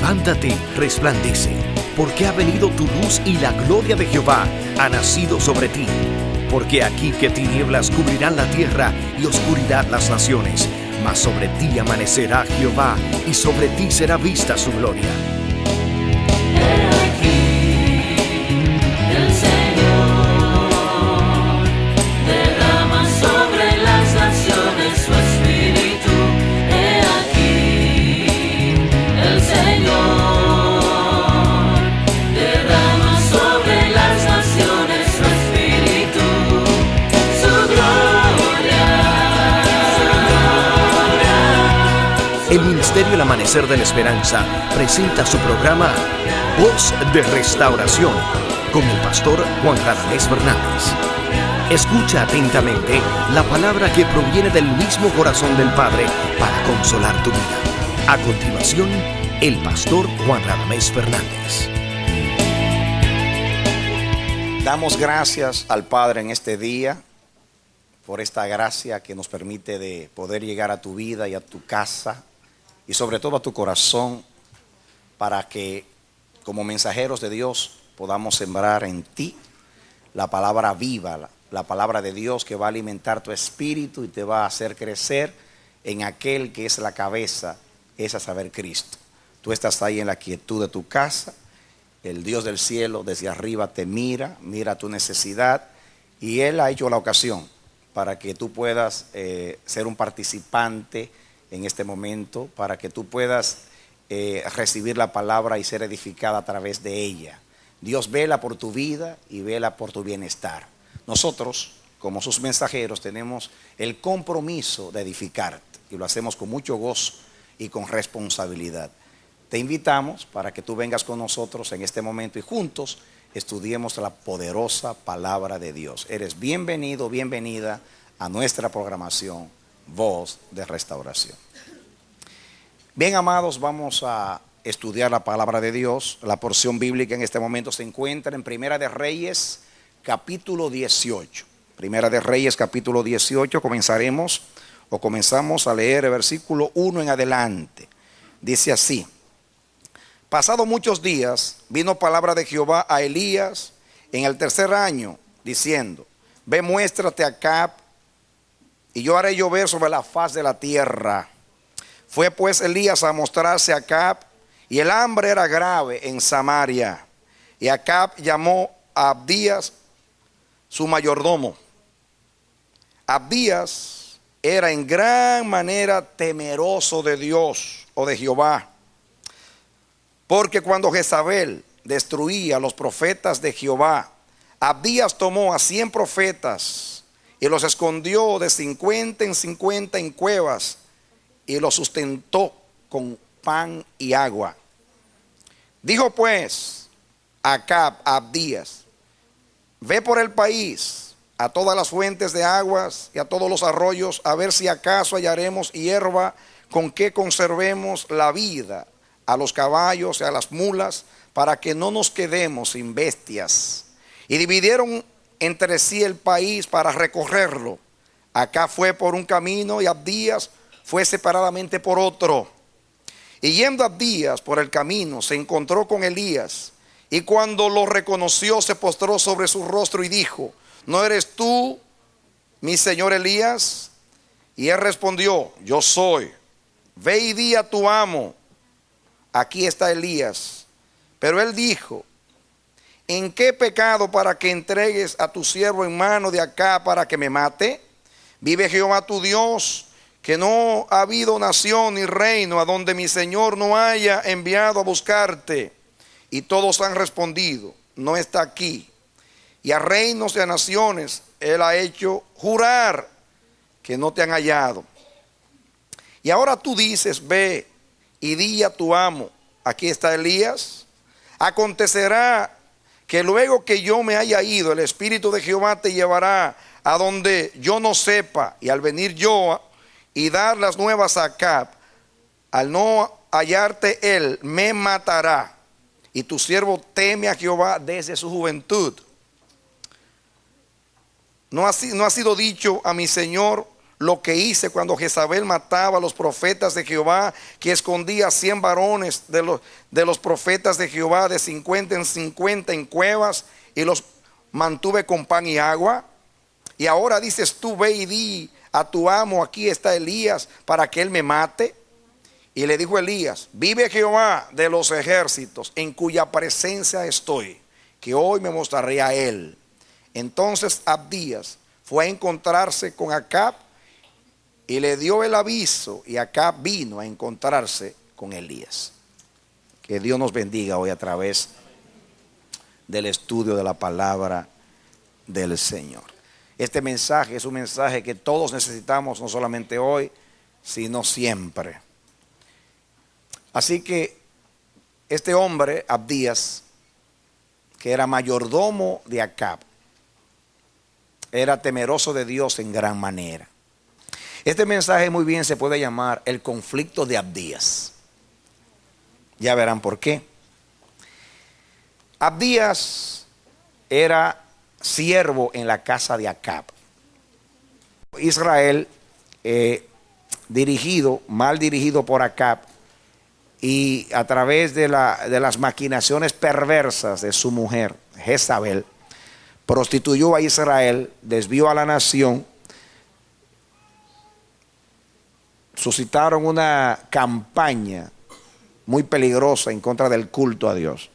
Levántate, resplandece, porque ha venido tu luz y la gloria de Jehová ha nacido sobre ti. Porque aquí que tinieblas cubrirán la tierra y oscuridad las naciones, mas sobre ti amanecerá Jehová y sobre ti será vista su gloria. El Ministerio El Amanecer de la Esperanza presenta su programa Voz de Restauración con el pastor Juan Radamés Fernández. Escucha atentamente la palabra que proviene del mismo corazón del Padre para consolar tu vida. A continuación, el pastor Juan Radamés Fernández. Damos gracias al Padre en este día por esta gracia que nos permite de poder llegar a tu vida y a tu casa y sobre todo a tu corazón, para que como mensajeros de Dios podamos sembrar en ti la palabra viva, la palabra de Dios que va a alimentar tu espíritu y te va a hacer crecer en aquel que es la cabeza, es a saber Cristo. Tú estás ahí en la quietud de tu casa, el Dios del cielo desde arriba te mira tu necesidad y Él ha hecho la ocasión para que tú puedas ser un participante en este momento, para que tú puedas recibir la palabra y ser edificada a través de ella. Dios vela por tu vida y vela por tu bienestar. Nosotros, como sus mensajeros, tenemos el compromiso de edificarte y lo hacemos con mucho gozo y con responsabilidad. Te invitamos para que tú vengas con nosotros en este momento y juntos estudiemos la poderosa palabra de Dios. Eres bienvenido, bienvenida a nuestra programación Voz de Restauración. Bien, amados, vamos a estudiar la palabra de Dios. La porción bíblica en este momento se encuentra en Primera de Reyes, capítulo 18. Primera de Reyes, capítulo 18. Comenzamos a leer el versículo 1 en adelante. Dice así: Pasado muchos días, vino palabra de Jehová a Elías en el tercer año, diciendo: Ve, muéstrate a Acab, y yo haré llover sobre la faz de la tierra. Fue pues Elías a mostrarse a Acab, y el hambre era grave en Samaria. Y Acab llamó a Abdías, su mayordomo. Abdías era en gran manera temeroso de Dios o de Jehová, porque cuando Jezabel destruía a los profetas de Jehová, Abdías tomó a 100 profetas y los escondió de 50 en 50 en cuevas y los sustentó con pan y agua. Dijo pues Acab a Abdías: Ve por el país a todas las fuentes de aguas y a todos los arroyos, a ver si acaso hallaremos hierba con que conservemos la vida a los caballos y a las mulas, para que no nos quedemos sin bestias. Y dividieron entre sí el país para recorrerlo. Acá fue por un camino y Abdías fue separadamente por otro. Y yendo Abdías por el camino, se encontró con Elías, y cuando lo reconoció se postró sobre su rostro y dijo: ¿No eres tú, mi señor Elías? Y él respondió: Yo soy. Ve y di a tu amo: Aquí está Elías. Pero él dijo: ¿En qué pecado para que entregues a tu siervo en mano de Acab para que me mate? Vive Jehová tu Dios, que no ha habido nación ni reino a donde mi Señor no haya enviado a buscarte. Y todos han respondido: no está aquí. Y a reinos y a naciones él ha hecho jurar que no te han hallado. Y ahora tú dices: ve y di a tu amo: aquí está Elías. Acontecerá que luego que yo me haya ido, el Espíritu de Jehová te llevará a donde yo no sepa, y al venir yo y dar las nuevas a Acab, al no hallarte él, me matará. Y tu siervo teme a Jehová desde su juventud. No ha sido dicho a mi señor: lo que hice cuando Jezabel mataba a los profetas de Jehová, que escondía 100 varones de los profetas de Jehová de 50 en 50 en cuevas y los mantuve con pan y agua? Y ahora dices tú, ve y di a tu amo, aquí está Elías, para que él me mate. Y le dijo Elías, vive Jehová de los ejércitos, en cuya presencia estoy, que hoy me mostraré a él. Entonces Abdías fue a encontrarse con Acab y le dio el aviso, y Acab vino a encontrarse con Elías. Que Dios nos bendiga hoy a través del estudio de la palabra del Señor. Este mensaje es un mensaje que todos necesitamos, no solamente hoy, sino siempre. Así que este hombre, Abdías, que era mayordomo de Acab, era temeroso de Dios en gran manera. Este mensaje muy bien se puede llamar el conflicto de Abdías. Ya verán por qué. Abdías era siervo en la casa de Acab. Israel, mal dirigido por Acab, y a través de las maquinaciones perversas de su mujer, Jezabel, prostituyó a Israel, desvió a la nación, suscitaron una campaña muy peligrosa en contra del culto a Dios.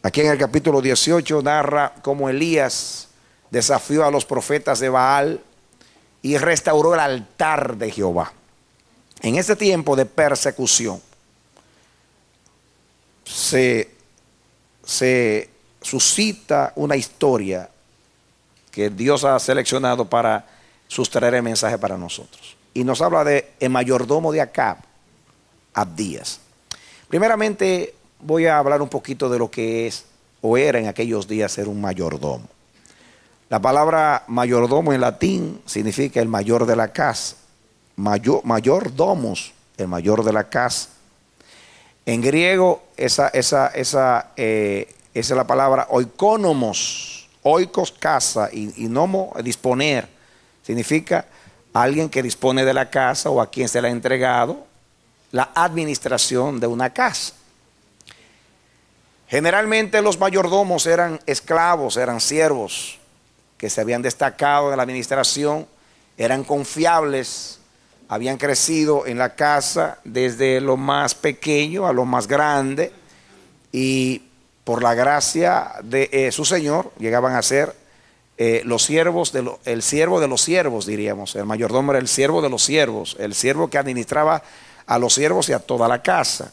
Aquí en el capítulo 18 narra cómo Elías desafió a los profetas de Baal y restauró el altar de Jehová. En ese tiempo de persecución se suscita una historia que Dios ha seleccionado para sustraer el mensaje para nosotros. Y nos habla de el mayordomo de Acab, Abdías. Primeramente voy a hablar un poquito de lo que es o era en aquellos días ser un mayordomo. La palabra mayordomo en latín significa el mayor de la casa. Mayordomos, el mayor de la casa. En griego esa es la palabra oikonomos, oikos casa y nomo disponer. Significa alguien que dispone de la casa o a quien se le ha entregado la administración de una casa. Generalmente los mayordomos eran esclavos, eran siervos que se habían destacado en la administración, eran confiables, habían crecido en la casa desde lo más pequeño a lo más grande y por la gracia de su Señor llegaban a ser los siervos, el siervo de los siervos, diríamos. El mayordomo era el siervo de los siervos, el siervo que administraba a los siervos y a toda la casa.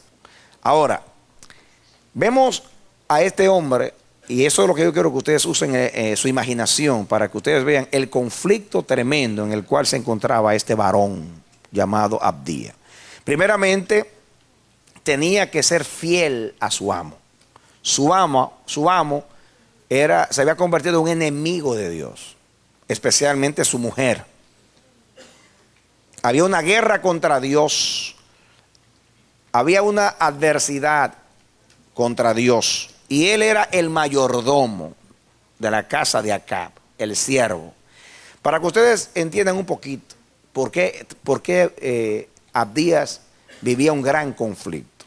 Ahora, vemos a este hombre, y eso es lo que yo quiero que ustedes usen su imaginación para que ustedes vean el conflicto tremendo en el cual se encontraba este varón llamado Abdías. Primeramente, tenía que ser fiel a su amo. Su amo se había convertido en un enemigo de Dios, especialmente su mujer. Había una guerra contra Dios, había una adversidad contra Dios, y él era el mayordomo de la casa de Acab, el siervo. Para que ustedes entiendan un poquito por qué Abdías vivía un gran conflicto.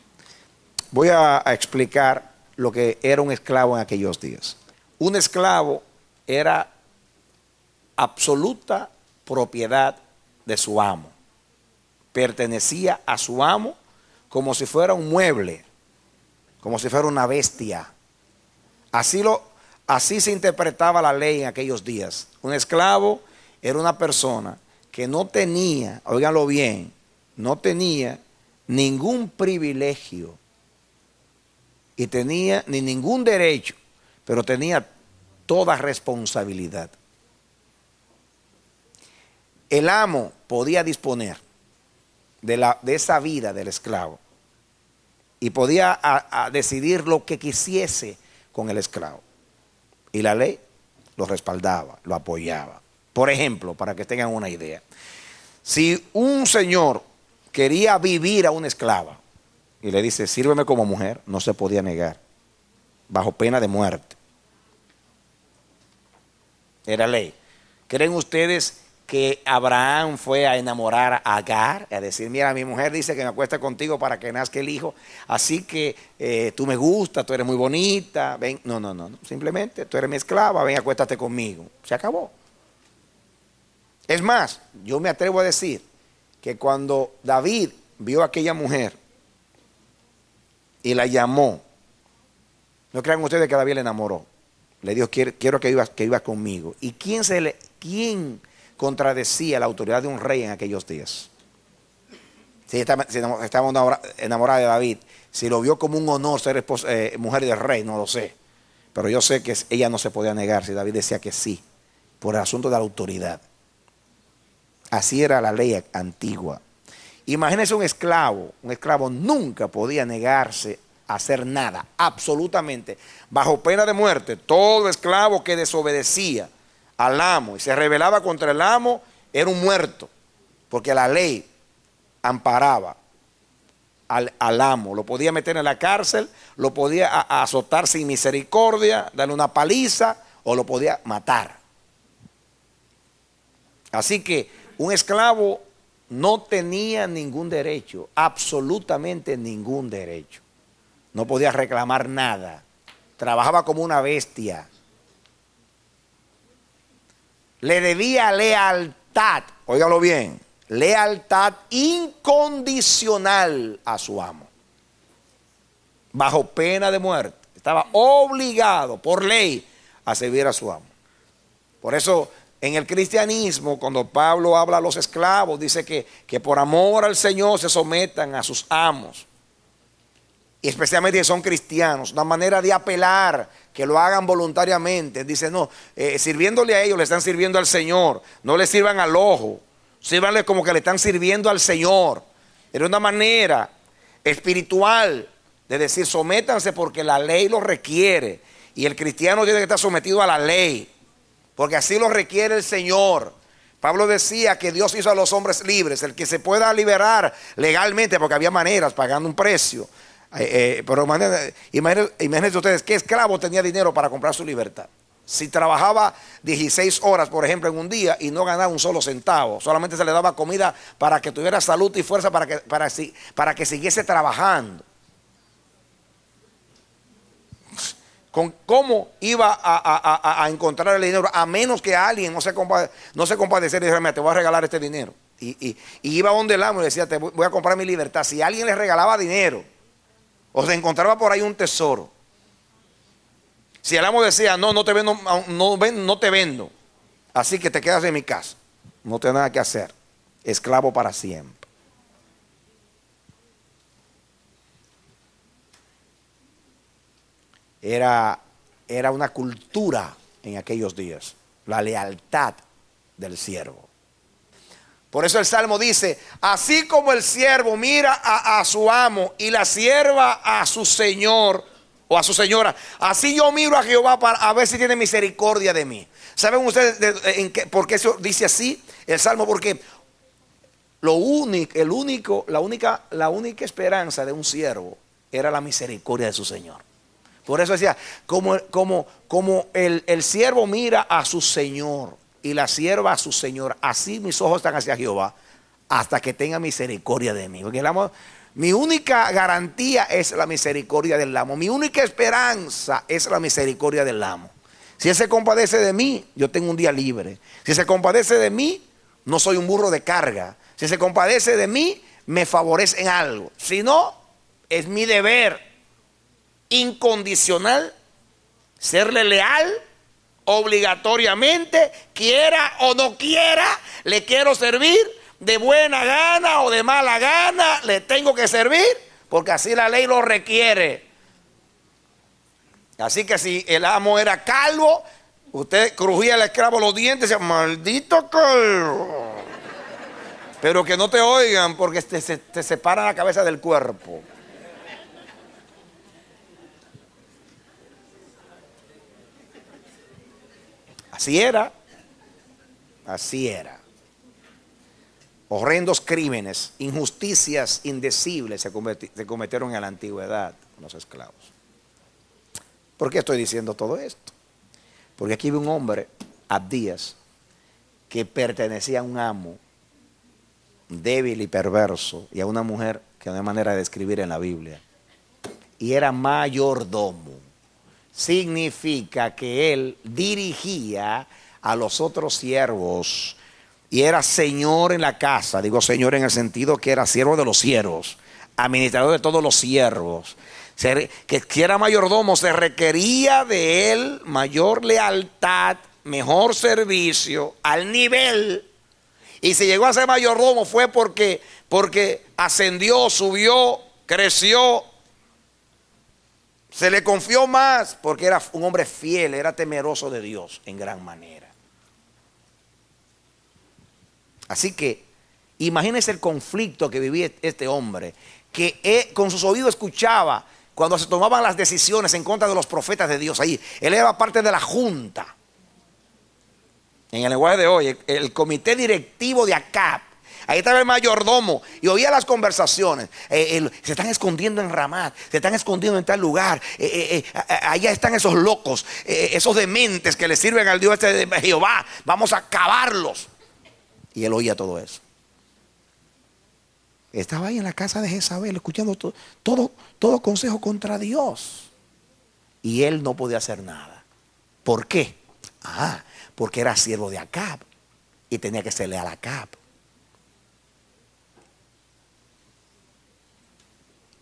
Voy a explicar lo que era un esclavo en aquellos días. Un esclavo era absoluta propiedad de su amo. Pertenecía a su amo como si fuera un mueble, como si fuera una bestia. Así se interpretaba la ley en aquellos días. Un esclavo era una persona que no tenía, óiganlo bien, no tenía ningún privilegio y tenía ni ningún derecho, pero tenía toda responsabilidad. El amo podía disponer de esa vida del esclavo y podía decidir lo que quisiese con el esclavo. Y la ley lo respaldaba, lo apoyaba. Por ejemplo, para que tengan una idea, si un señor quería vivir a una esclava y le dice, sírveme como mujer, no se podía negar, bajo pena de muerte. Era ley. ¿Creen ustedes que Abraham fue a enamorar a Agar, a decir, mira, mi mujer dice que me acueste contigo para que nazca el hijo, así que tú me gustas, tú eres muy bonita, ven, no, simplemente tú eres mi esclava, ven, acuéstate conmigo, se acabó. Es más, yo me atrevo a decir que cuando David vio a aquella mujer y la llamó, no crean ustedes que David le enamoró, le dijo, quiero que vivas conmigo. ¿Y quién contradecía la autoridad de un rey en aquellos días? Si estaba enamorada de David, si lo vio como un honor ser mujer del rey, no lo sé. Pero yo sé que ella no se podía negar si David decía que sí, por el asunto de la autoridad. Así era la ley antigua. Imagínense un esclavo nunca podía negarse a hacer nada, absolutamente, bajo pena de muerte. Todo esclavo que desobedecía al amo y se rebelaba contra el amo era un muerto, porque la ley amparaba al amo, lo podía meter en la cárcel, lo podía azotar sin misericordia, darle una paliza o lo podía matar. Así que un esclavo no tenía ningún derecho, absolutamente ningún derecho. No podía reclamar nada. Trabajaba como una bestia. Le debía lealtad, óigalo bien, lealtad incondicional a su amo. Bajo pena de muerte. Estaba obligado por ley a servir a su amo. Por eso en el cristianismo, cuando Pablo habla a los esclavos, dice que por amor al Señor se sometan a sus amos. Y especialmente si son cristianos, una manera de apelar, que lo hagan voluntariamente. Dice, no, sirviéndole a ellos, le están sirviendo al Señor. No le sirvan al ojo, sírvanle como que le están sirviendo al Señor. Era una manera espiritual de decir, sométanse porque la ley lo requiere. Y el cristiano tiene que estar sometido a la ley, porque así lo requiere el Señor. Pablo decía que Dios hizo a los hombres libres, el que se pueda liberar legalmente, porque había maneras, pagando un precio. Pero imagínense ustedes, ¿qué esclavo tenía dinero para comprar su libertad? Si trabajaba 16 horas, por ejemplo, en un día y no ganaba un solo centavo, solamente se le daba comida para que tuviera salud y fuerza para que siguiese trabajando. ¿Cómo iba a encontrar el dinero? A menos que alguien no se compadeciera y dijera, te voy a regalar este dinero. Y iba a donde el amo y decía, te voy a comprar mi libertad. Si alguien le regalaba dinero o se encontraba por ahí un tesoro, si el amo decía, no te vendo, no te vendo, así que te quedas en mi casa, no tienes nada que hacer, esclavo para siempre. Era una cultura en aquellos días, la lealtad del siervo. Por eso el Salmo dice, así como el siervo mira a su amo y la sierva a su señor o a su señora, así yo miro a Jehová para a ver si tiene misericordia de mí. ¿Saben ustedes por qué eso dice así el Salmo? Porque la única esperanza de un siervo era la misericordia de su señor. Por eso decía, como el siervo mira a su señor y la sierva a su señor, así mis ojos están hacia Jehová hasta que tenga misericordia de mí. Porque el amo, mi única garantía es la misericordia del amo. Mi única esperanza es la misericordia del amo. Si Él se compadece de mí, yo tengo un día libre. Si se compadece de mí, no soy un burro de carga. Si se compadece de mí, me favorece en algo. Si no, es mi deber incondicional serle leal obligatoriamente, quiera o no quiera, le quiero servir de buena gana o de mala gana, le tengo que servir porque así la ley lo requiere. Así que si el amo era calvo, usted crujía al esclavo los dientes y decía, maldito calvo. Pero que no te oigan porque te separan la cabeza del cuerpo. Así era. Horrendos crímenes, injusticias indecibles se cometieron en la antigüedad con los esclavos. ¿Por qué estoy diciendo todo esto? Porque aquí vi un hombre, Abdías, que pertenecía a un amo débil y perverso y a una mujer que no hay manera de describir en la Biblia. Y era mayordomo. Significa que él dirigía a los otros siervos y era señor en la casa. Digo señor en el sentido que era siervo de los siervos, administrador de todos los siervos. Que era mayordomo, se requería de él mayor lealtad, mejor servicio, al nivel. Y si llegó a ser mayordomo fue porque ascendió, subió, creció. Se le confió más porque era un hombre fiel, era temeroso de Dios en gran manera. Así que imagínense el conflicto que vivía este hombre, que con sus oídos escuchaba cuando se tomaban las decisiones en contra de los profetas de Dios. Ahí él era parte de la junta. En el lenguaje de hoy, el comité directivo de Acab. Ahí estaba el mayordomo y oía las conversaciones. Se están escondiendo en Ramat, se están escondiendo en tal lugar. Allá están esos locos, esos dementes que le sirven al Dios este de Jehová. Vamos a acabarlos. Y él oía todo eso. Estaba ahí en la casa de Jezabel escuchando todo consejo contra Dios. Y él no podía hacer nada. ¿Por qué? Porque era siervo de Acab y tenía que ser leal a Acab.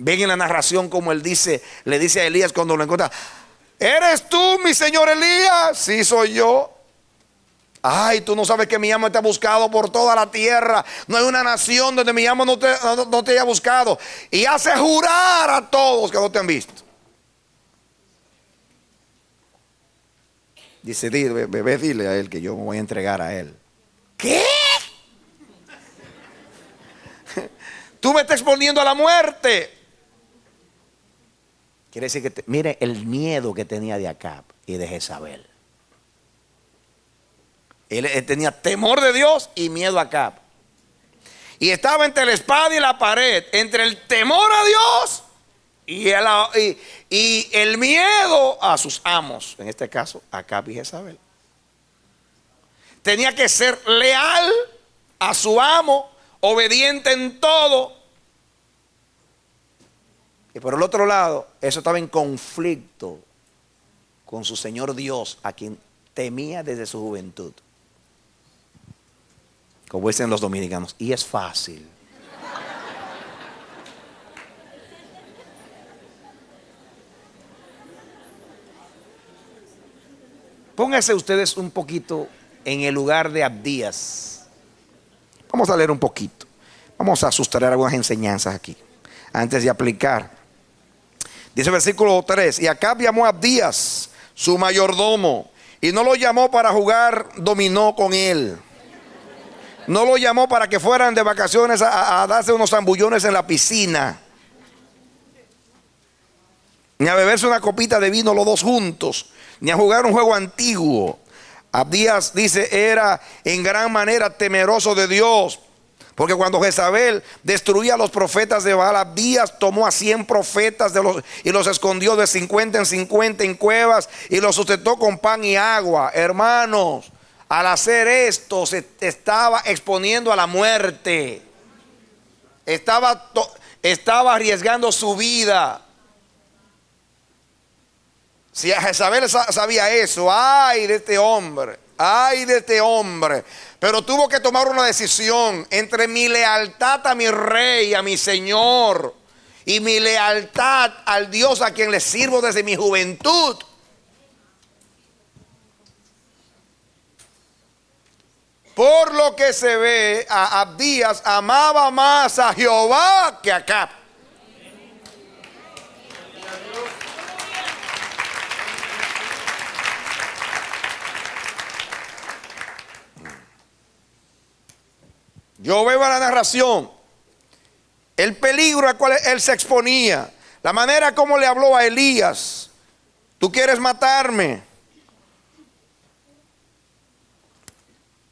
Ven en la narración como él le dice a Elías cuando lo encuentra: ¿eres tú, mi señor Elías? Sí, soy yo. Ay, tú no sabes que mi amo te ha buscado por toda la tierra. No hay una nación donde mi amo no te haya buscado. Y hace jurar a todos que no te han visto. Dice: bebé, dile a él que yo me voy a entregar a él. ¿Qué? Tú me estás exponiendo a la muerte. Quiere decir que, mire el miedo que tenía de Acab y de Jezabel. Él tenía temor de Dios y miedo a Acab. Y estaba entre la espada y la pared, entre el temor a Dios y el miedo a sus amos. En este caso, Acab y Jezabel. Tenía que ser leal a su amo, obediente en todo. Y por el otro lado, eso estaba en conflicto con su Señor Dios, a quien temía desde su juventud. Como dicen los dominicanos, y es fácil. Pónganse ustedes un poquito en el lugar de Abdías. Vamos a leer un poquito. Vamos a sustraer algunas enseñanzas aquí, antes de aplicar. Dice el versículo 3: y Acab llamó a Abdías, su mayordomo, y no lo llamó para jugar dominó con él. No lo llamó para que fueran de vacaciones a darse unos zambullones en la piscina, ni a beberse una copita de vino los dos juntos, ni a jugar un juego antiguo. Abdías, dice, era en gran manera temeroso de Dios, porque cuando Jezabel destruía a los profetas de Baal, Abdías tomó a 100 profetas y los escondió de 50 en 50 en cuevas y los sustentó con pan y agua. Hermanos, al hacer esto se estaba exponiendo a la muerte. Estaba arriesgando su vida. Si Jezabel sabía eso, ay de este hombre, ay de este hombre. Pero tuvo que tomar una decisión entre mi lealtad a mi rey, a mi señor, y mi lealtad al Dios a quien le sirvo desde mi juventud. Por lo que se ve, a Abdías amaba más a Jehová que a Acab. Yo veo la narración, el peligro al cual él se exponía, la manera como le habló a Elías: tú quieres matarme,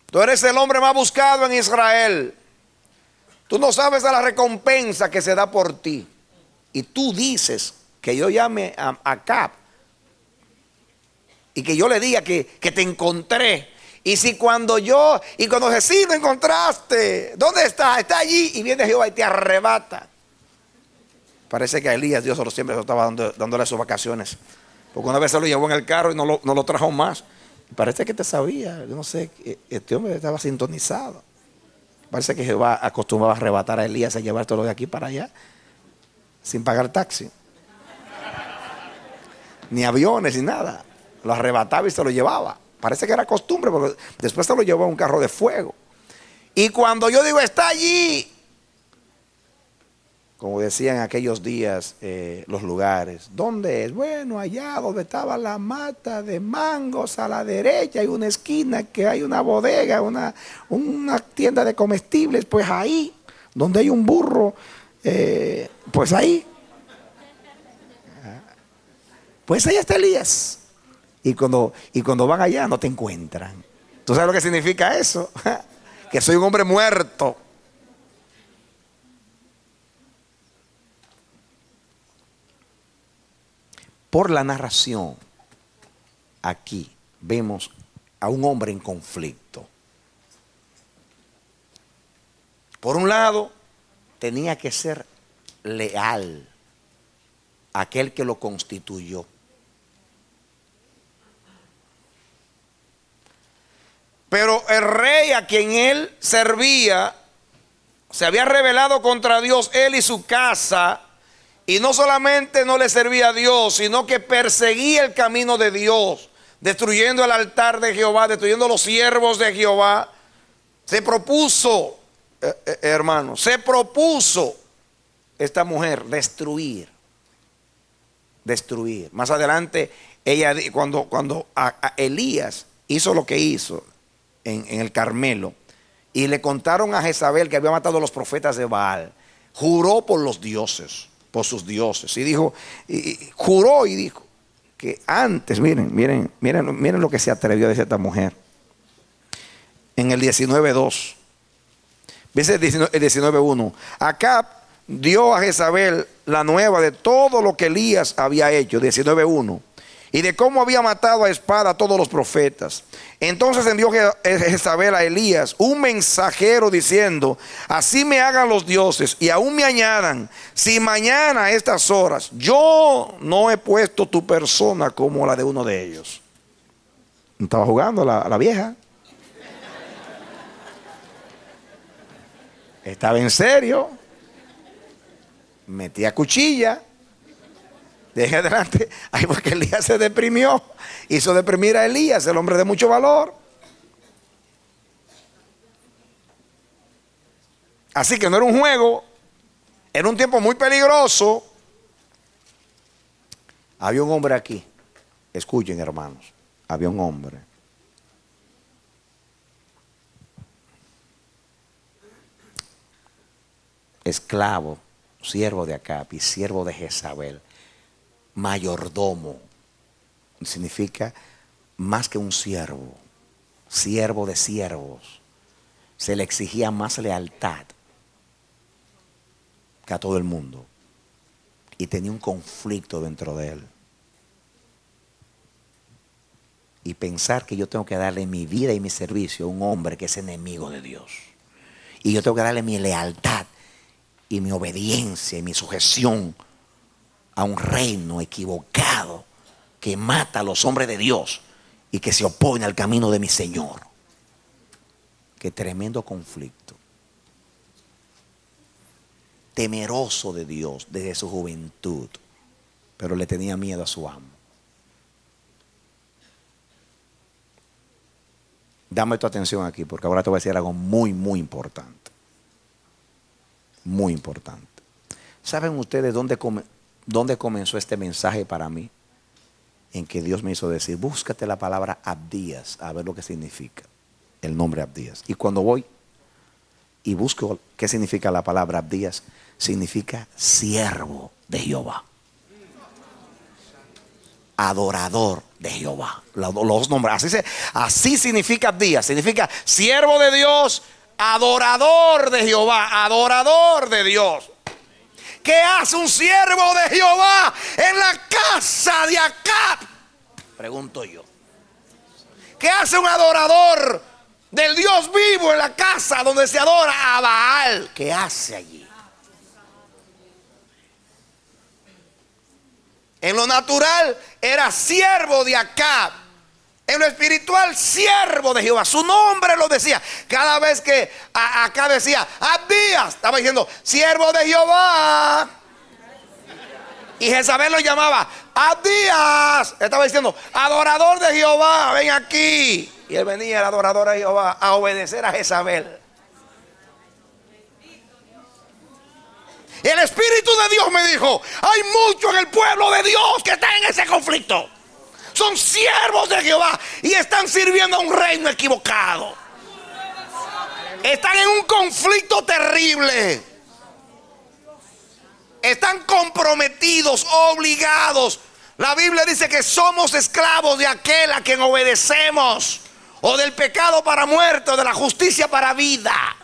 tú eres el hombre más buscado en Israel, tú no sabes de la recompensa que se da por ti, y tú dices que yo llame a Acab y que yo le diga que te encontré Y cuando Jesús lo encontraste, ¿dónde está? Está allí. Y viene Jehová y te arrebata. Parece que a Elías Dios siempre estaba dándole sus vacaciones. Porque una vez se lo llevó en el carro y no lo trajo más. Parece que te sabía. Yo no sé, este hombre estaba sintonizado. Parece que Jehová acostumbraba a arrebatar a Elías a llevártelo de aquí para allá sin pagar taxi, ni aviones, ni nada. Lo arrebataba y se lo llevaba. Parece que era costumbre, porque después se lo llevó a un carro de fuego. Y cuando yo digo está allí, como decían en aquellos días los lugares, ¿dónde es? Bueno, allá donde estaba la mata de mangos a la derecha, hay una esquina que hay una bodega, una tienda de comestibles, pues ahí, donde hay un burro, pues ahí. Pues ahí está Elías. Y cuando van allá no te encuentran. ¿Tú sabes lo que significa eso? Que soy un hombre muerto. Por la narración, aquí vemos a un hombre en conflicto. Por un lado, tenía que ser leal a aquel que lo constituyó. Pero el rey a quien él servía se había rebelado contra Dios, él y su casa. Y no solamente no le servía a Dios, sino que perseguía el camino de Dios, destruyendo el altar de Jehová, destruyendo los siervos de Jehová. Se propuso, hermanos, se propuso esta mujer destruir. Más adelante, ella, cuando a Elías hizo lo que hizo en el Carmelo, y le contaron a Jezabel que había matado a los profetas de Baal, juró por los dioses, por sus dioses, y dijo, juró y dijo que antes, miren lo que se atrevió a decir esta mujer. En el 19:2, dice el 19:1, Acab dio a Jezabel la nueva de todo lo que Elías había hecho, 19:1, y de cómo había matado a espada a todos los profetas. Entonces envió Jezabel a Elías un mensajero diciendo, así me hagan los dioses y aún me añadan, si mañana a estas horas yo no he puesto tu persona como la de uno de ellos. Estaba jugando la vieja. Estaba en serio. Metía cuchilla. De ahí adelante, ahí porque Elías se deprimió, hizo deprimir a Elías, el hombre de mucho valor. Así que no era un juego, era un tiempo muy peligroso. Había un hombre aquí, escuchen hermanos, había un hombre. Esclavo, siervo de Acab y siervo de Jezabel. Mayordomo significa más que un siervo, siervo de siervos. Se le exigía más lealtad que a todo el mundo y tenía un conflicto dentro de él. Y pensar que yo tengo que darle mi vida y mi servicio a un hombre que es enemigo de Dios, y yo tengo que darle mi lealtad y mi obediencia y mi sujeción a un reino equivocado que mata a los hombres de Dios y que se opone al camino de mi Señor. Qué tremendo conflicto. Temeroso de Dios desde su juventud, pero le tenía miedo a su amo. Dame tu atención aquí, porque ahora te voy a decir algo muy, muy importante. Muy importante. ¿Saben ustedes dónde comenzó este mensaje para mí? En que Dios me hizo decir, búscate la palabra Abdías, a ver lo que significa el nombre Abdías. Y cuando voy y busco qué significa la palabra Abdías, significa siervo de Jehová, adorador de Jehová. Los nombres, así significa Abdías, significa siervo de Dios, adorador de Jehová, adorador de Dios. ¿Qué hace un siervo de Jehová en la casa de Acab? Pregunto yo. ¿Qué hace un adorador del Dios vivo en la casa donde se adora a Baal? ¿Qué hace allí? En lo natural era siervo de Acab. En lo espiritual, siervo de Jehová. Su nombre lo decía. Cada vez que Acab decía Abdías, estaba diciendo siervo de Jehová. Y Jezabel lo llamaba Abdías. Estaba diciendo adorador de Jehová, ven aquí. Y él venía, el adorador de Jehová, a obedecer a Jezabel. Y el Espíritu de Dios me dijo: hay mucho en el pueblo de Dios que está en ese conflicto. Son siervos de Jehová y están sirviendo a un reino equivocado. Están en un conflicto terrible. Están comprometidos, obligados. La Biblia dice que somos esclavos de aquel a quien obedecemos, o del pecado para muerte, o de la justicia para vida.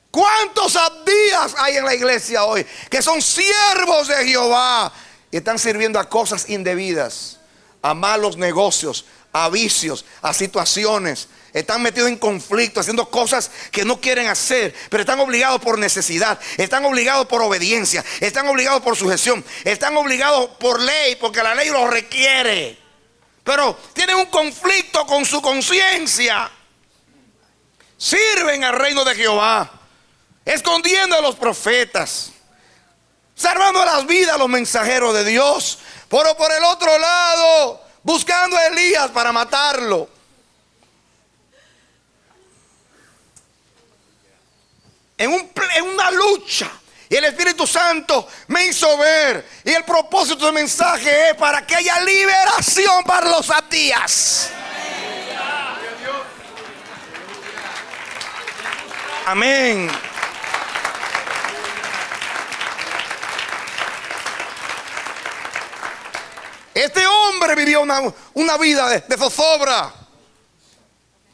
¿Cuántos Abdías hay en la iglesia hoy que son siervos de Jehová y están sirviendo a cosas indebidas, a malos negocios, a vicios, a situaciones? Están metidos en conflicto, haciendo cosas que no quieren hacer, pero están obligados por necesidad, están obligados por obediencia, están obligados por sujeción, están obligados por ley, porque la ley lo requiere. Pero tienen un conflicto con su conciencia. Sirven al reino de Jehová, escondiendo a los profetas, salvando las vidas a los mensajeros de Dios, pero por el otro lado, buscando a Elías para matarlo. En una lucha. Y el Espíritu Santo me hizo ver, y el propósito del mensaje es para que haya liberación para los Abdías. Amén. Este hombre vivió una vida de zozobra,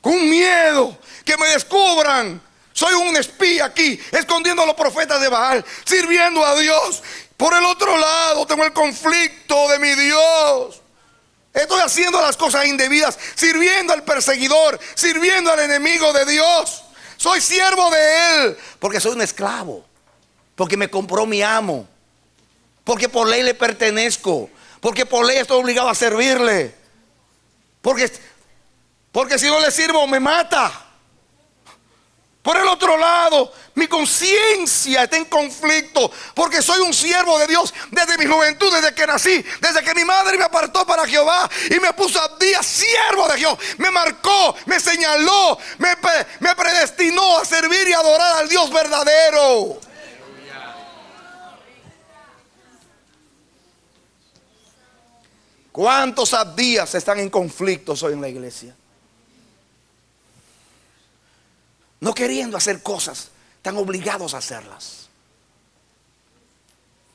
con miedo que me descubran. Soy un espía aquí, escondiendo a los profetas de Baal, sirviendo a Dios. Por el otro lado tengo el conflicto de mi Dios. Estoy haciendo las cosas indebidas, sirviendo al perseguidor, sirviendo al enemigo de Dios. Soy siervo de Él, porque soy un esclavo, porque me compró mi amo, porque por ley le pertenezco, porque por ley estoy obligado a servirle, porque si no le sirvo me mata. Por el otro lado, mi conciencia está en conflicto, porque soy un siervo de Dios desde mi juventud, desde que nací, desde que mi madre me apartó para Jehová y me puso a día siervo de Dios. Me marcó, me señaló, me predestinó a servir y adorar al Dios verdadero. ¿Cuántos Abdías están en conflictos hoy en la iglesia? No queriendo hacer cosas, están obligados a hacerlas.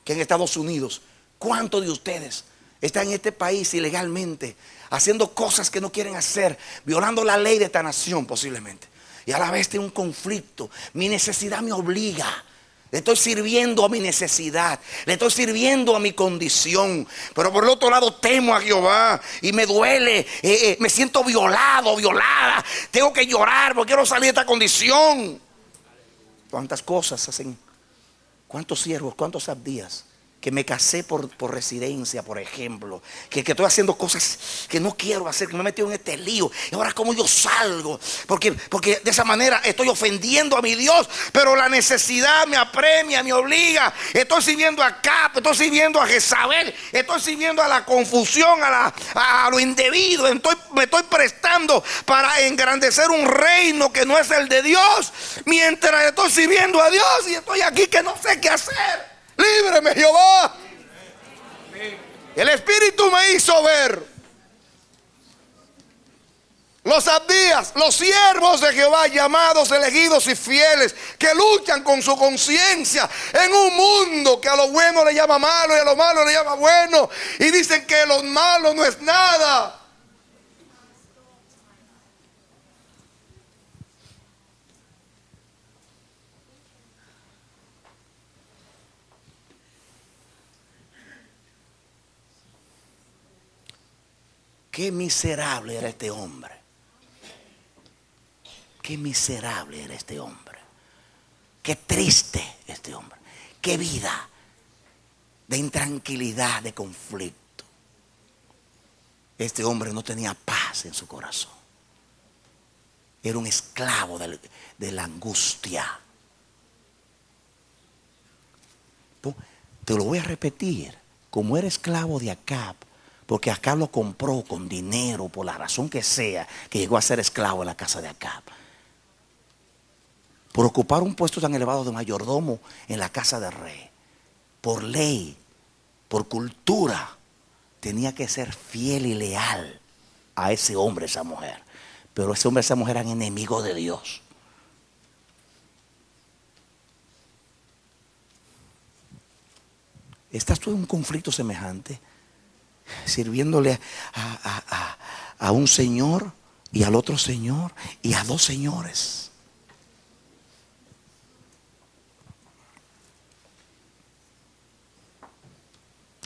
Que en Estados Unidos, ¿cuántos de ustedes están en este país ilegalmente, haciendo cosas que no quieren hacer, violando la ley de esta nación posiblemente? Y a la vez tengo un conflicto. Mi necesidad me obliga. Le estoy sirviendo a mi necesidad, le estoy sirviendo a mi condición, pero por el otro lado temo a Jehová y me duele, me siento violado, violada. Tengo que llorar porque quiero salir de esta condición. ¿Cuántas cosas hacen? ¿Cuántos siervos, cuántos Abdías? Que me casé por residencia, por ejemplo, que estoy haciendo cosas que no quiero hacer, que me he metido en este lío. Y ahora cómo yo salgo, porque de esa manera estoy ofendiendo a mi Dios. Pero la necesidad me apremia, me obliga. Estoy sirviendo a Acab, estoy sirviendo a Jezabel, estoy sirviendo a la confusión, a lo indebido. Me estoy prestando para engrandecer un reino que no es el de Dios, mientras estoy sirviendo a Dios y estoy aquí que no sé qué hacer. Líbreme, Jehová. El Espíritu me hizo ver los Abdías, los siervos de Jehová, llamados, elegidos y fieles, que luchan con su conciencia en un mundo que a lo bueno le llama malo y a lo malo le llama bueno, y dicen que lo malo no es nada. qué miserable era este hombre. Qué miserable era este hombre. Qué triste este hombre. Qué vida de intranquilidad, de conflicto. Este hombre no tenía paz en su corazón. Era un esclavo de la angustia. Te lo voy a repetir. Como era esclavo de Acab, porque Acab lo compró con dinero, por la razón que sea, que llegó a ser esclavo en la casa de Acab. Por ocupar un puesto tan elevado de mayordomo en la casa del rey. Por ley, por cultura, tenía que ser fiel y leal a ese hombre, esa mujer. Pero ese hombre y esa mujer eran enemigos de Dios. ¿Estás tú en un conflicto semejante? Sirviéndole a un señor y al otro señor y a dos señores.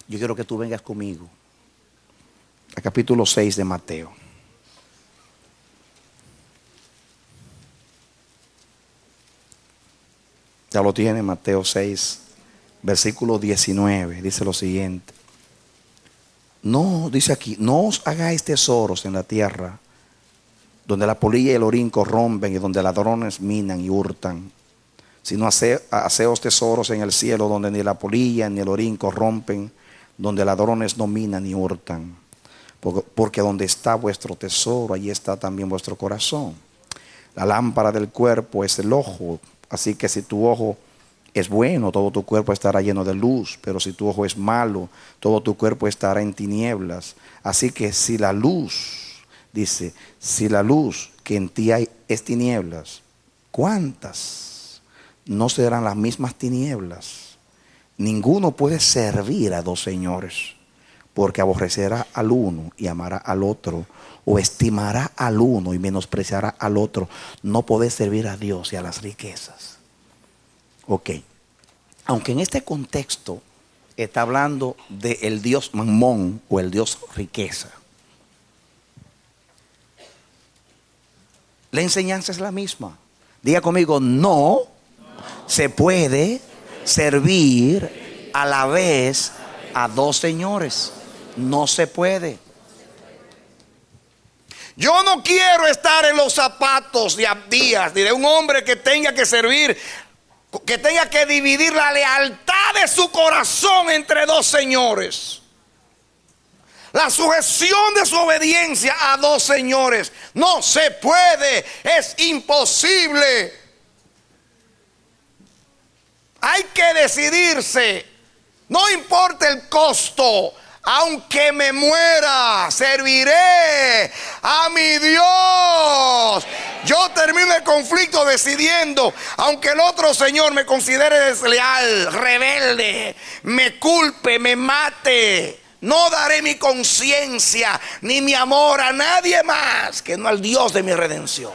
Yo quiero que tú vengas conmigo al capítulo 6 de Mateo. Ya lo tiene, Mateo 6, versículo 19. Dice lo siguiente. No, dice aquí, no os hagáis tesoros en la tierra, donde la polilla y el orín corrompen y donde ladrones minan y hurtan, sino haceos tesoros en el cielo, donde ni la polilla ni el orín corrompen, donde ladrones no minan ni hurtan. Porque donde está vuestro tesoro, allí está también vuestro corazón. La lámpara del cuerpo es el ojo. Así que si tu ojo es bueno, todo tu cuerpo estará lleno de luz. Pero si tu ojo es malo, todo tu cuerpo estará en tinieblas. Así que si la luz, dice, si la luz que en ti hay es tinieblas, ¿cuántas no serán las mismas tinieblas? Ninguno puede servir a dos señores, porque aborrecerá al uno y amará al otro, o estimará al uno y menospreciará al otro. No podés servir a Dios y a las riquezas. Ok, aunque en este contexto está hablando del Dios Mamón o el Dios riqueza, la enseñanza es la misma. Diga conmigo, no se puede servir a la vez a dos señores. No se puede. Yo no quiero estar en los zapatos de Abdías, ni de un hombre que tenga que servir, que tenga que dividir la lealtad de su corazón entre dos señores. La sujeción de su obediencia a dos señores. No se puede, es imposible. Hay que decidirse, no importa el costo. Aunque me muera, serviré a mi Dios. Yo termino el conflicto decidiendo, aunque el otro señor me considere desleal, rebelde, me culpe, me mate, no daré mi conciencia ni mi amor a nadie más que no al Dios de mi redención.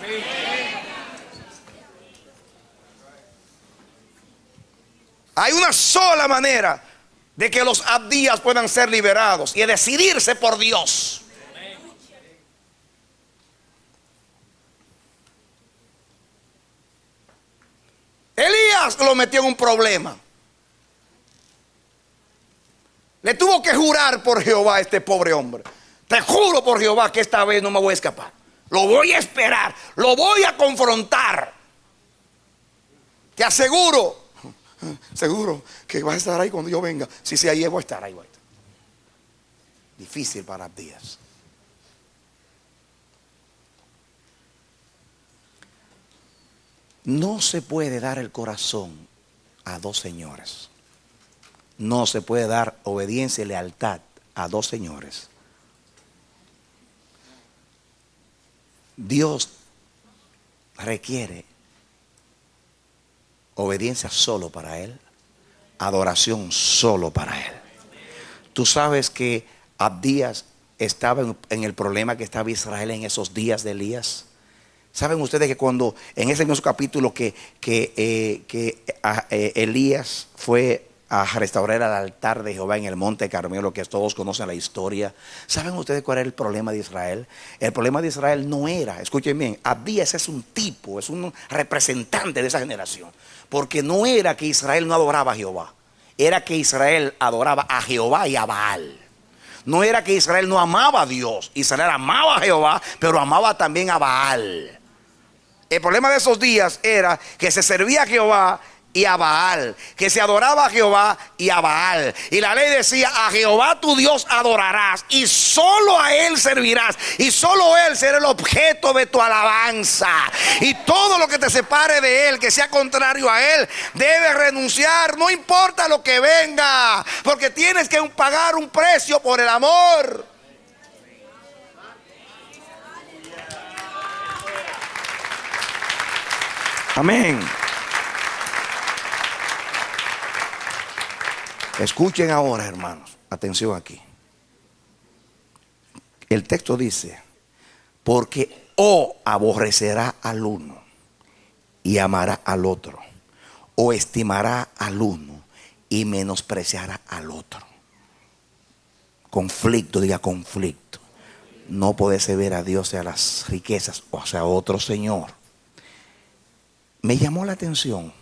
Hay una sola manera de que los Abdías puedan ser liberados, y es decidirse por Dios. Elías lo metió en un problema. Le tuvo que jurar por Jehová a este pobre hombre. Te juro por Jehová que esta vez no me voy a escapar. Lo voy a esperar, lo voy a confrontar. Te aseguro, seguro que vas a estar ahí cuando yo venga. Si ahí voy a estar, ahí voy a estar. Difícil para Abdías. No se puede dar el corazón a dos señores. No se puede dar obediencia y lealtad a dos señores. Dios requiere obediencia solo para Él, adoración solo para Él. Tú sabes que Abdías estaba en el problema que estaba Israel en esos días de Elías. ¿Saben ustedes que cuando en ese mismo capítulo que Elías fue a restaurar el altar de Jehová en el monte Carmelo, que todos conocen la historia. ¿Saben ustedes cuál era el problema de Israel? El problema de Israel no era, escuchen bien, Abdías es un tipo, es un representante de esa generación. Porque no era que Israel no adoraba a Jehová, era que Israel adoraba a Jehová y a Baal. No era que Israel no amaba a Dios, Israel amaba a Jehová, pero amaba también a Baal. El problema de esos días era que se servía a Jehová y a Baal, que se adoraba a Jehová y a Baal. Y la ley decía: a Jehová tu Dios adorarás y solo a él servirás, y solo él será el objeto de tu alabanza. Y todo lo que te separe de él, que sea contrario a él, debes renunciar, no importa lo que venga, porque tienes que pagar un precio por el amor. Amén. Escuchen ahora, hermanos, atención aquí. El texto dice: porque o aborrecerá al uno y amará al otro, o estimará al uno y menospreciará al otro. Conflicto, diga conflicto. No puede ver a Dios y a las riquezas, o sea, a otro señor. Me llamó la atención.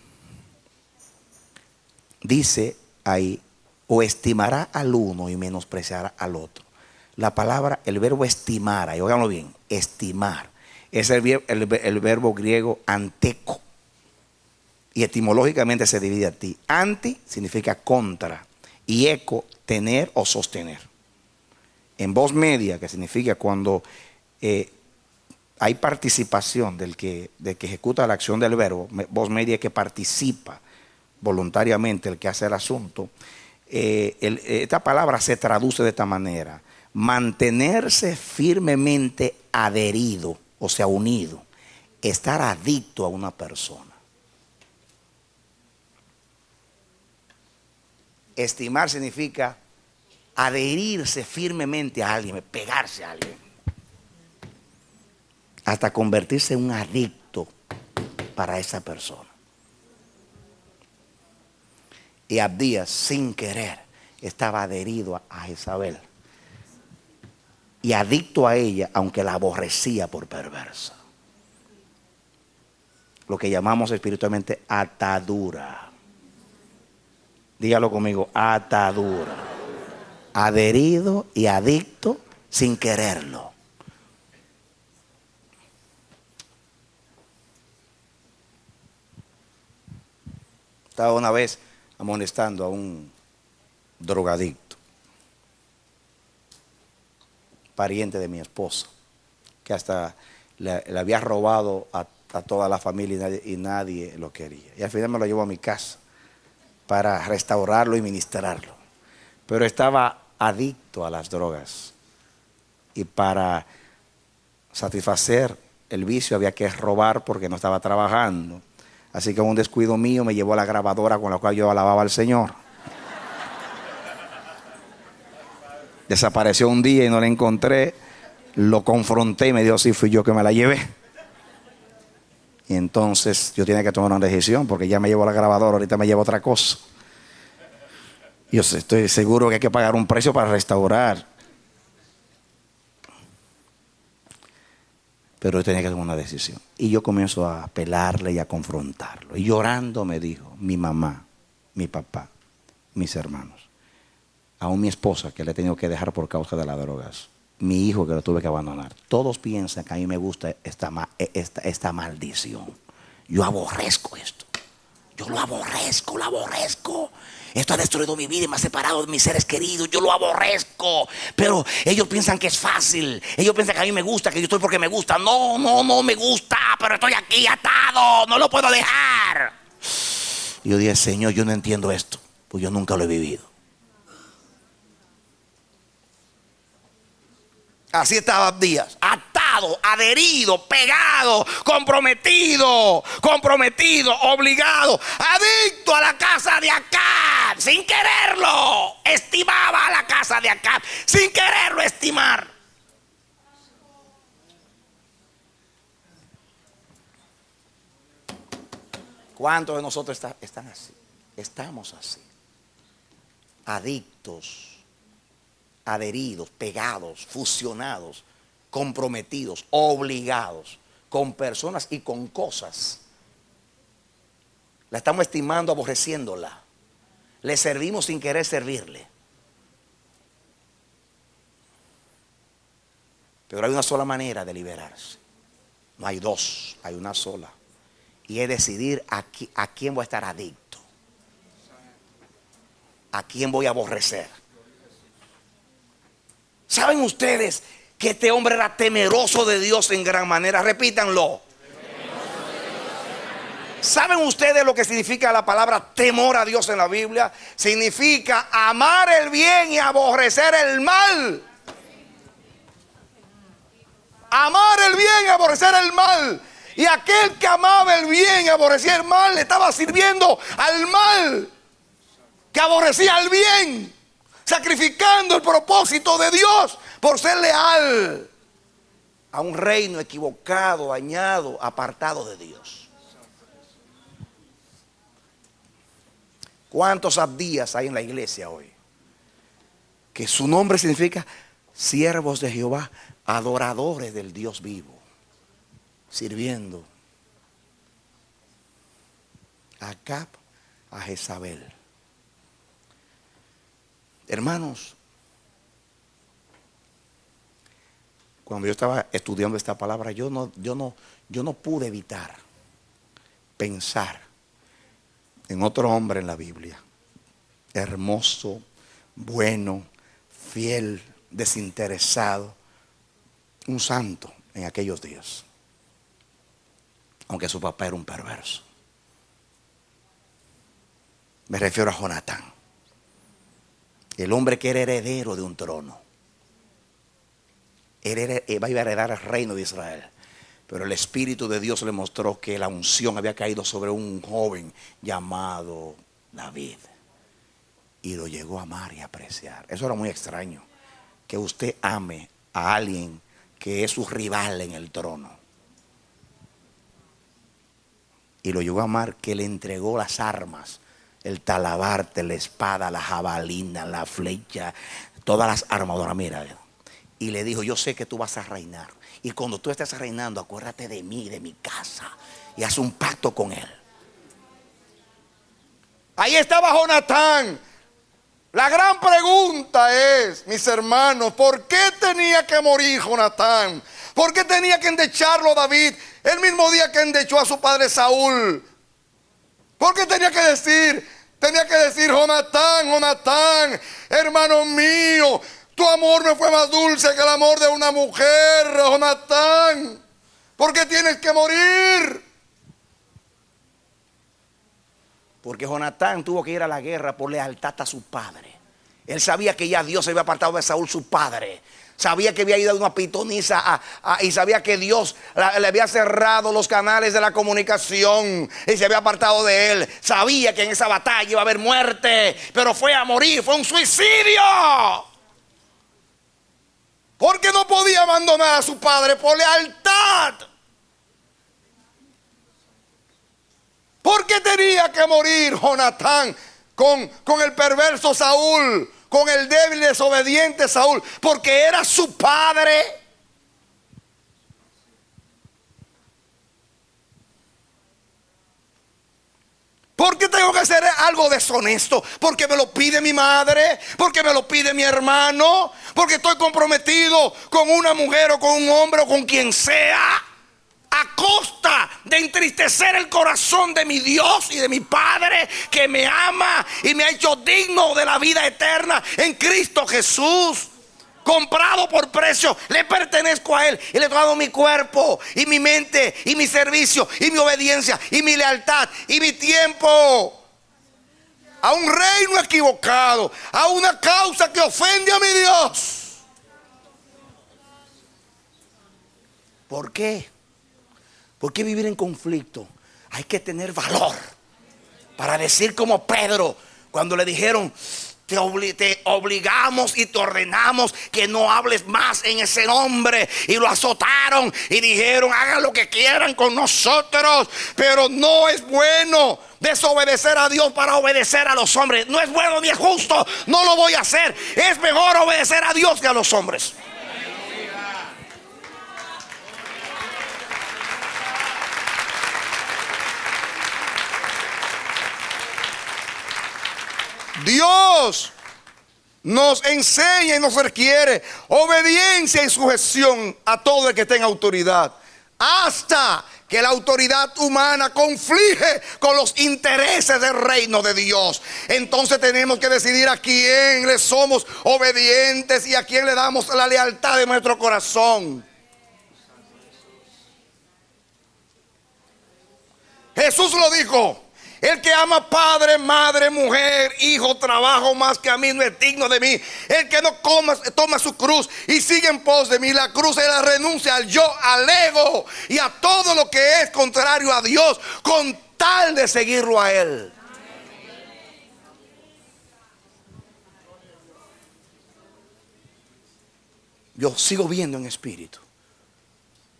Dice ahí: o estimará al uno y menospreciará al otro. La palabra, el verbo estimar, ahí óiganlo bien, estimar, es el verbo griego anteco. Y etimológicamente se divide así: anti significa contra, y eco, tener o sostener. En voz media, que significa cuando hay participación del que ejecuta la acción del verbo, voz media es que participa voluntariamente el que hace el asunto. Esta palabra se traduce de esta manera: mantenerse firmemente adherido, o sea, unido, estar adicto a una persona. Estimar significa adherirse firmemente a alguien, pegarse a alguien, hasta convertirse en un adicto para esa persona. Y Abdías, sin querer, estaba adherido a Jezabel y adicto a ella, aunque la aborrecía por perversa. Lo que llamamos espiritualmente atadura. Dígalo conmigo: atadura. Adherido y adicto sin quererlo. Estaba una vez amonestando a un drogadicto, pariente de mi esposa, que hasta le había robado a toda la familia y nadie lo quería. Y al final me lo llevó a mi casa para restaurarlo y ministrarlo. Pero estaba adicto a las drogas, y para satisfacer el vicio había que robar porque no estaba trabajando. Así que un descuido mío me llevó a la grabadora con la cual yo alababa al Señor. Desapareció un día y no la encontré. Lo confronté y me dijo: sí, fui yo que me la llevé. Y entonces yo tenía que tomar una decisión, porque ya me llevó la grabadora, ahorita me llevo otra cosa. Yo estoy seguro que hay que pagar un precio para restaurar. Pero yo tenía que tomar una decisión. Y yo comienzo a apelarle y a confrontarlo. Y llorando me dijo: mi mamá, mi papá, mis hermanos, aún mi esposa, que le he tenido que dejar por causa de las drogas, mi hijo, que lo tuve que abandonar, todos piensan que a mí me gusta esta maldición. Yo aborrezco esto. Yo lo aborrezco, lo aborrezco. Esto ha destruido mi vida y me ha separado de mis seres queridos. Yo lo aborrezco. Pero ellos piensan que es fácil. Ellos piensan que a mí me gusta, que yo estoy porque me gusta. No, no me gusta, pero estoy aquí atado. No lo puedo dejar. Y yo dije: Señor, yo no entiendo esto, pues yo nunca lo he vivido. Así estaba Abdías, atado, adherido, pegado, comprometido, obligado, adicto a la casa de Acab, sin quererlo. Estimaba a la casa de Acab, sin quererlo estimar. ¿Cuántos de nosotros están así? Estamos así. adictos, adheridos, pegados, fusionados, comprometidos, obligados con personas y con cosas. La estamos estimando, aborreciéndola. Le servimos sin querer servirle. Pero hay una sola manera de liberarse. No hay dos, hay una sola. Y es decidir a quién voy a estar adicto. A quién voy a aborrecer. ¿Saben ustedes que este hombre era temeroso de Dios en gran manera? Repítanlo. ¿Saben ustedes lo que significa la palabra temor a Dios en la Biblia? Significa amar el bien y aborrecer el mal. Amar el bien y aborrecer el mal. Y aquel que amaba el bien y aborrecía el mal le estaba sirviendo al mal, que aborrecía el bien, sacrificando el propósito de Dios por ser leal a un reino equivocado, dañado, apartado de Dios. ¿Cuántos Abdías hay en la iglesia hoy? Que su nombre significa siervos de Jehová, adoradores del Dios vivo, sirviendo a Acab, a Jezabel. Hermanos, cuando yo estaba estudiando esta palabra, yo no pude evitar pensar en otro hombre en la Biblia, hermoso, bueno, fiel, desinteresado, un santo en aquellos días, aunque su papá era un perverso. Me refiero a Jonatán, el hombre que era heredero de un trono. Iba a heredar el reino de Israel. Pero el Espíritu de Dios le mostró que la unción había caído sobre un joven llamado David. Y lo llegó a amar y a apreciar. Eso era muy extraño, que usted ame a alguien que es su rival en el trono. Y lo llegó a amar, que le entregó las armas, el talabarte, la espada, la jabalina, la flecha, todas las armaduras. Mira, y le dijo: yo sé que tú vas a reinar, y cuando tú estés reinando, acuérdate de mí, de mi casa, y haz un pacto con él. Ahí estaba Jonatán. La gran pregunta es, mis hermanos, ¿por qué tenía que morir Jonatán? ¿Por qué tenía que endecharlo David el mismo día que endechó a su padre Saúl? ¿Por qué tenía que decir? Tenía que decir: Jonatán, Jonatán, hermano mío, tu amor me fue más dulce que el amor de una mujer, Jonatán. ¿Por qué tienes que morir? Porque Jonatán tuvo que ir a la guerra por lealtad a su padre. Él sabía que ya Dios se había apartado de Saúl, su padre. Sabía que había ido a una pitonisa y sabía que Dios le había cerrado los canales de la comunicación y se había apartado de él. Sabía que en esa batalla iba a haber muerte, pero fue a morir, fue un suicidio. Porque no podía abandonar a su padre por lealtad. ¿Por qué tenía que morir Jonatán con el perverso Saúl, con el débil y desobediente Saúl? Porque era su padre. ¿Por qué tengo que hacer algo deshonesto? Porque me lo pide mi madre, porque me lo pide mi hermano, porque estoy comprometido con una mujer o con un hombre o con quien sea, a costa de entristecer el corazón de mi Dios y de mi Padre, que me ama y me ha hecho digno de la vida eterna en Cristo Jesús. Comprado por precio, le pertenezco a Él y le he dado mi cuerpo y mi mente y mi servicio y mi obediencia y mi lealtad y mi tiempo a un reino equivocado, a una causa que ofende a mi Dios. ¿Por qué? ¿Por qué vivir en conflicto? Hay que tener valor para decir como Pedro, cuando le dijeron: te obligamos y te ordenamos que no hables más en ese nombre. Y lo azotaron y dijeron: hagan lo que quieran con nosotros. Pero no es bueno desobedecer a Dios para obedecer a los hombres. No es bueno ni es justo. No lo voy a hacer. Es mejor obedecer a Dios que a los hombres. Dios nos enseña y nos requiere obediencia y sujeción a todo el que tenga autoridad, hasta que la autoridad humana conflige con los intereses del reino de Dios. Entonces tenemos que decidir a quién le somos obedientes y a quién le damos la lealtad de nuestro corazón. Jesús lo dijo: el que ama padre, madre, mujer, hijo, trabajo más que a mí no es digno de mí. El que no toma su cruz y sigue en pos de mí. La cruz es la renuncia al yo, al ego y a todo lo que es contrario a Dios, con tal de seguirlo a Él. Yo sigo viendo en espíritu.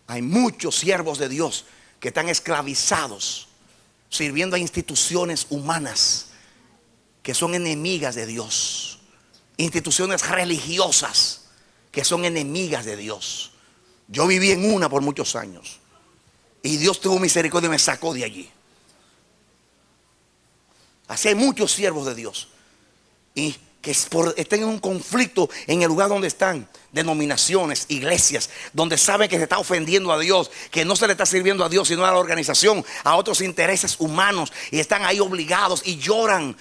Hay muchos siervos de Dios que están esclavizados, sirviendo a instituciones humanas que son enemigas de Dios, instituciones religiosas que son enemigas de Dios. Yo viví en una por muchos años y Dios tuvo misericordia y me sacó de allí. Así hay muchos siervos de Dios y que estén en un conflicto en el lugar donde están, denominaciones, iglesias, donde saben que se está ofendiendo a Dios, que no se le está sirviendo a Dios sino a la organización, a otros intereses humanos, y están ahí obligados y lloran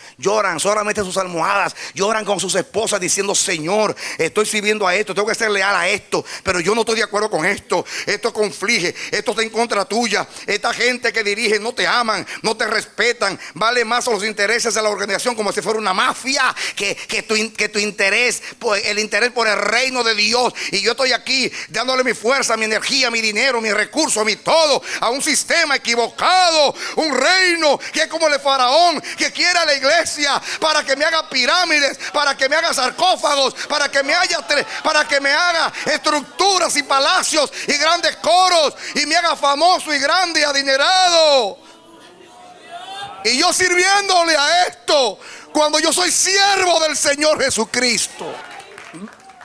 solamente sus almohadas, lloran con sus esposas diciendo: Señor, estoy sirviendo a esto, tengo que ser leal a esto, pero yo no estoy de acuerdo con esto, esto conflige, esto está en contra tuya. Esta gente que dirige no te aman, no te respetan, vale más los intereses de la organización, como si fuera una mafia, que tu interés, pues, el interés por el reino de Dios. Y yo estoy aquí dándole mi fuerza, mi energía, mi dinero, mi recurso, mi todo a un sistema equivocado, un reino que es como el de Faraón, que quiere a la iglesia para que me haga pirámides, para que me haga sarcófagos, para que me haga estructuras y palacios y grandes coros, y me haga famoso y grande y adinerado. Y yo sirviéndole a esto, cuando yo soy siervo del Señor Jesucristo.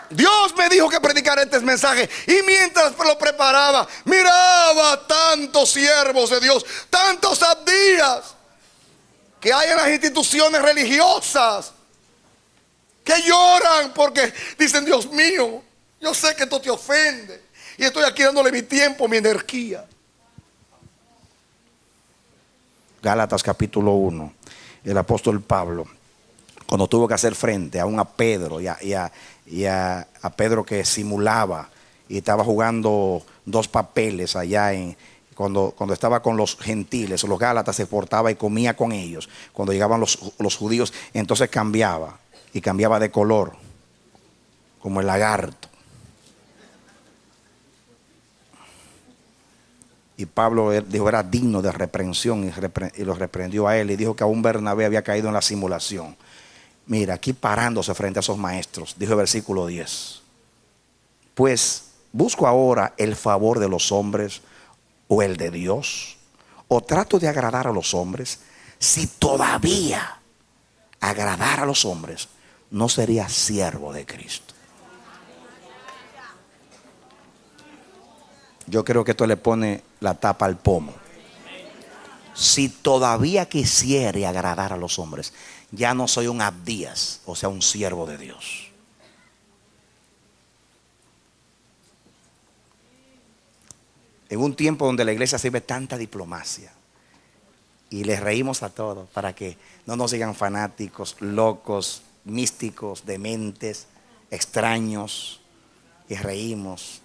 Dios me dijo que predicara este mensaje, y mientras lo preparaba, miraba tantos siervos de Dios, tantos abdías que hay en las instituciones religiosas, que lloran porque dicen: Dios mío, yo sé que esto te ofende, y estoy aquí dándole mi tiempo, mi energía. Gálatas capítulo 1. El apóstol Pablo, cuando tuvo que hacer frente a Pedro y a Pedro, que simulaba y estaba jugando dos papeles allá cuando estaba con los gentiles, los gálatas, se portaba y comía con ellos. Cuando llegaban los judíos, entonces cambiaba, y cambiaba de color, como el lagarto. Y Pablo dijo: era digno de reprensión, y lo reprendió a él, y dijo que aún Bernabé había caído en la simulación. Mira, aquí parándose frente a esos maestros, dijo el versículo 10: pues, ¿busco ahora el favor de los hombres o el de Dios? ¿O trato de agradar a los hombres? Si todavía agradara a los hombres, no sería siervo de Cristo. Yo creo que esto le pone la tapa al pomo. Si todavía quisiere agradar a los hombres, ya no soy un Abdías, o sea, un siervo de Dios. En un tiempo donde la iglesia sirve tanta diplomacia y les reímos a todos para que no nos digan fanáticos, locos, místicos, dementes, extraños, y reímos.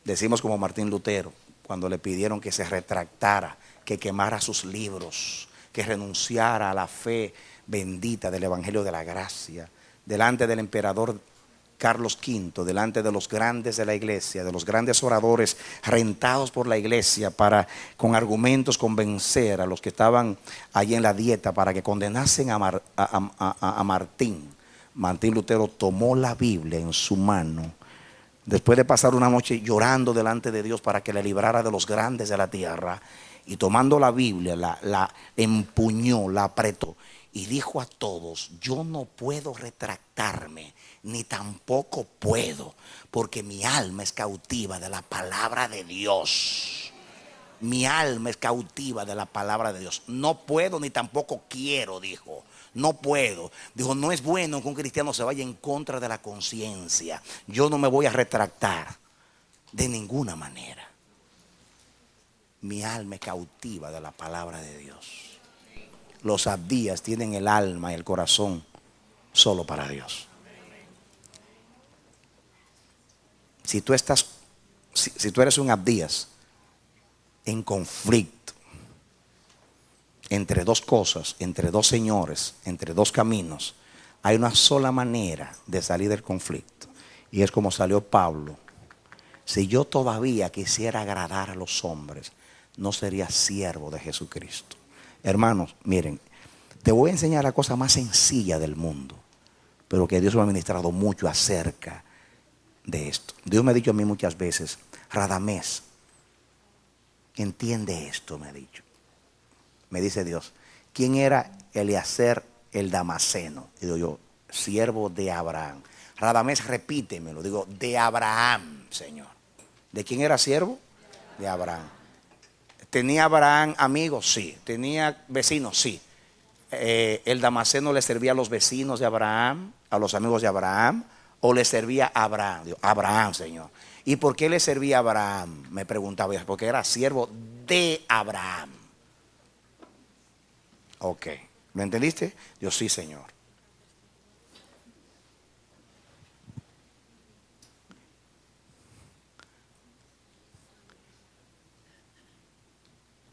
Decimos como Martín Lutero, cuando le pidieron que se retractara, que quemara sus libros, que renunciara a la fe bendita del Evangelio de la Gracia, delante del emperador Carlos V, delante de los grandes de la iglesia, de los grandes oradores rentados por la iglesia para con argumentos convencer a los que estaban allí en la dieta para que condenasen a Martín. Martín Lutero tomó la Biblia en su mano después de pasar una noche llorando delante de Dios para que le librara de los grandes de la tierra, y tomando la Biblia la empuñó, la apretó y dijo a todos: yo no puedo retractarme, ni tampoco puedo, porque mi alma es cautiva de la palabra de Dios. Mi alma es cautiva de la palabra de Dios. No puedo ni tampoco quiero, dijo. No puedo. Dijo, no es bueno que un cristiano se vaya en contra de la conciencia. Yo no me voy a retractar de ninguna manera. Mi alma es cautiva de la palabra de Dios. Los abdías tienen el alma y el corazón solo para Dios. Si tú eres un abdías en conflicto entre dos cosas, entre dos señores, entre dos caminos, hay una sola manera de salir del conflicto, y es como salió Pablo. Si yo todavía quisiera agradar a los hombres, no sería siervo de Jesucristo. Hermanos, miren, te voy a enseñar la cosa más sencilla del mundo, pero que Dios me ha ministrado mucho acerca de esto. Dios me ha dicho a mí muchas veces: Radamés, entiende esto, me ha dicho. Me dice Dios: ¿quién era Eliezer el Damaseno? Y digo yo: siervo de Abraham. Radamés, repítemelo. Digo: de Abraham, Señor. ¿De quién era siervo? De Abraham. ¿Tenía Abraham amigos? Sí. ¿Tenía vecinos? Sí. ¿El Damaseno le servía a los vecinos de Abraham, a los amigos de Abraham, o le servía a Abraham? Digo: Abraham, Señor. ¿Y por qué le servía a Abraham? Me preguntaba. Porque era siervo de Abraham. Ok, ¿lo entendiste? Yo: sí, Señor.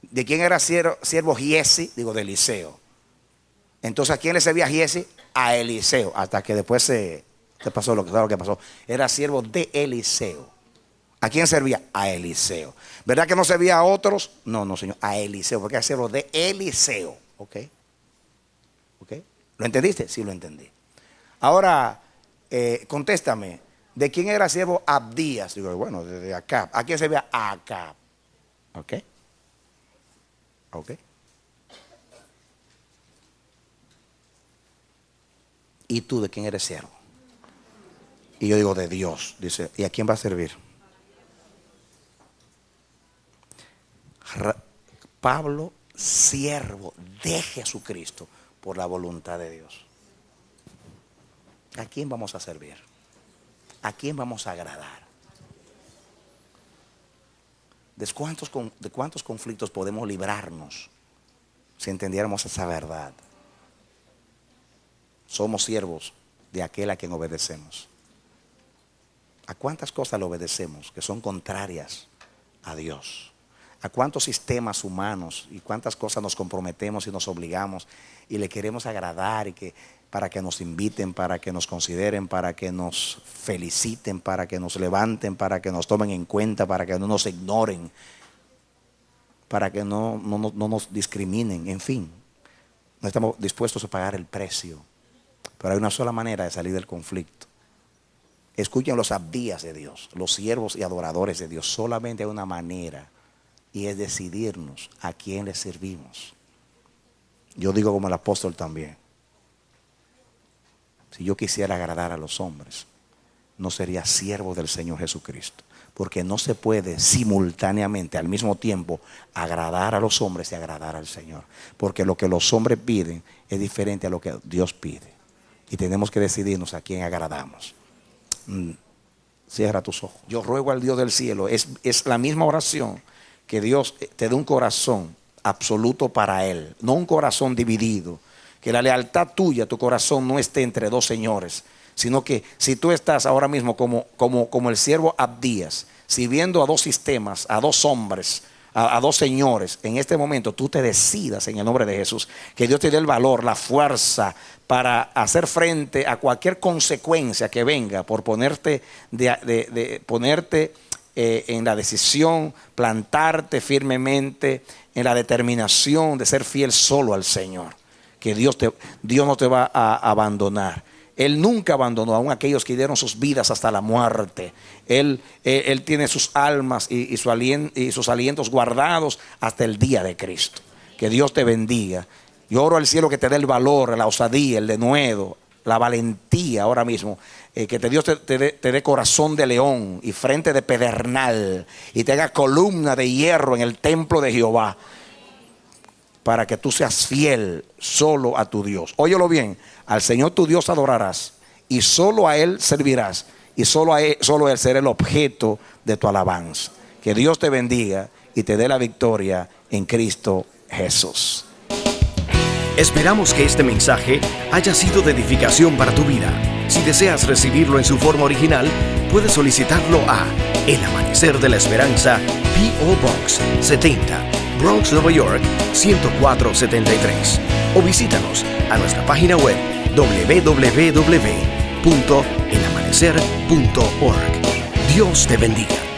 ¿De quién era siervo Giesi? Digo: de Eliseo. Entonces, ¿a quién le servía Giesi? A Eliseo. Hasta que después se pasó lo que pasó. Era siervo de Eliseo. ¿A quién servía? A Eliseo. ¿Verdad que no servía a otros? No, no, Señor, a Eliseo, porque era siervo de Eliseo. Ok. Ok. ¿Lo entendiste? Sí, lo entendí. Ahora, contéstame. ¿De quién era siervo Abdías? Digo: bueno, de Acab. ¿A quién servía? A Acab. Ok. Ok. ¿Y tú de quién eres siervo? Y yo digo: de Dios. Dice: ¿y a quién va a servir? Pablo, siervo de Jesucristo por la voluntad de Dios. ¿A quién vamos a servir? ¿A quién vamos a agradar? ¿De cuántos conflictos podemos librarnos si entendiéramos esa verdad? Somos siervos de aquel a quien obedecemos. ¿A cuántas cosas le obedecemos que son contrarias a Dios? ¿A cuántos sistemas humanos y cuántas cosas nos comprometemos y nos obligamos y le queremos agradar para que nos inviten, para que nos consideren, para que nos feliciten, para que nos levanten, para que nos tomen en cuenta, para que no nos ignoren, para que no nos discriminen? En fin, no estamos dispuestos a pagar el precio. Pero hay una sola manera de salir del conflicto. Escuchen los abdías de Dios, los siervos y adoradores de Dios. Solamente hay una manera, y es decidirnos a quién le servimos. Yo digo como el apóstol también: si yo quisiera agradar a los hombres, no sería siervo del Señor Jesucristo. Porque no se puede simultáneamente, al mismo tiempo, agradar a los hombres y agradar al Señor. Porque lo que los hombres piden es diferente a lo que Dios pide. Y tenemos que decidirnos a quién agradamos. Cierra tus ojos. Yo ruego al Dios del cielo, es la misma oración, que Dios te dé un corazón absoluto para Él, no un corazón dividido. Que la lealtad tuya, tu corazón, no esté entre dos señores, sino que si tú estás ahora mismo como el siervo Abdías, sirviendo a dos sistemas, a dos hombres, a dos señores, en este momento tú te decidas en el nombre de Jesús, que Dios te dé el valor, la fuerza para hacer frente a cualquier consecuencia que venga por ponerte en la decisión, plantarte firmemente en la determinación de ser fiel solo al Señor. Que Dios no te va a abandonar. Él nunca abandonó aún a aquellos que dieron sus vidas hasta la muerte. Él tiene sus almas y sus alientos guardados hasta el día de Cristo. Que Dios te bendiga. Yo oro al cielo que te dé el valor, la osadía, el denuedo, la valentía ahora mismo. Que Dios te dé corazón de león y frente de pedernal, y te haga columna de hierro en el templo de Jehová, para que tú seas fiel solo a tu Dios. Óyelo bien, al Señor tu Dios adorarás y solo a Él servirás, y solo Él será el objeto de tu alabanza. Que Dios te bendiga y te dé la victoria en Cristo Jesús. Esperamos que este mensaje haya sido de edificación para tu vida. Si deseas recibirlo en su forma original, puedes solicitarlo a El Amanecer de la Esperanza, P.O. Box 70, Bronx, Nueva York 10473. O visítanos a nuestra página web www.elamanecer.org. Dios te bendiga.